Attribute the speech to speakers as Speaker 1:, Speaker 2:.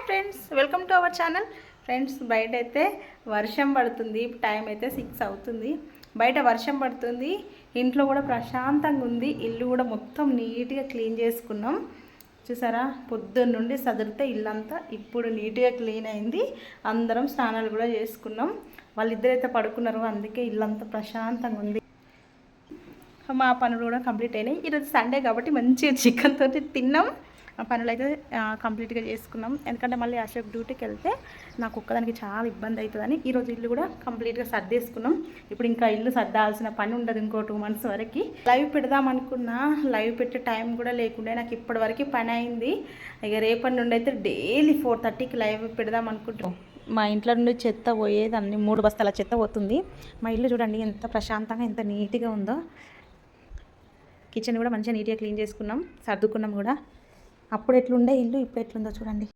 Speaker 1: Friends, welcome to our channel. Friends, బయట అయితే వర్షం పడుతుంది. టైం అయితే 6 అవుతుంది. బయట వర్షం పడుతుంది, ఇంట్లో కూడా ప్రశాంతంగా ఉంది. ఇల్లు కూడా మొత్తం నీట్గా క్లీన్ చేసుకున్నాం. చూసారా, పొద్దున్న నుండి సదిరితే ఇల్లంతా ఇప్పుడు నీట్గా క్లీన్ అయింది. అందరం స్నానాలు కూడా చేసుకున్నాం. వాళ్ళిద్దరైతే పడుకున్నారు, అందుకే ఇల్లంతా ప్రశాంతంగా ఉంది. మా పనులు కూడా కంప్లీట్ అయినాయి. ఈరోజు సండే కాబట్టి మంచిగా చికెన్ తోటి తిన్నాం. పనులు అయితే కంప్లీట్గా చేసుకున్నాం. ఎందుకంటే మళ్ళీ అశోక్ డ్యూటీకి వెళ్తే నాకు ఒక్కదానికి చాలా ఇబ్బంది అవుతుందని ఈరోజు ఇల్లు కూడా కంప్లీట్గా సర్దేసుకున్నాం. ఇప్పుడు ఇంకా ఇల్లు సర్దాల్సిన పని ఉండదు ఇంకో 2 months వరకు. లైవ్ పెడదాం అనుకున్నా, లైవ్ పెట్టే టైం కూడా లేకుండా నాకు ఇప్పటి వరకు పని అయింది. ఇక రేపటి నుండి అయితే డైలీ 4:30కి లైవ్ పెడదాం అనుకుంటున్నాం. మా ఇంట్లో నుండి చెత్త పోయేది అన్ని 3 బస్తాల చెత్త పోతుంది. మా ఇల్లు చూడండి ఎంత ప్రశాంతంగా ఎంత నీట్గా ఉందో. కిచెన్ కూడా మంచిగా నీట్గా క్లీన్ చేసుకున్నాం, సర్దుకున్నాం కూడా. అప్పుడు ఎట్లుండే ఇల్లు, ఇప్పుడు ఎట్లుందో చూడండి.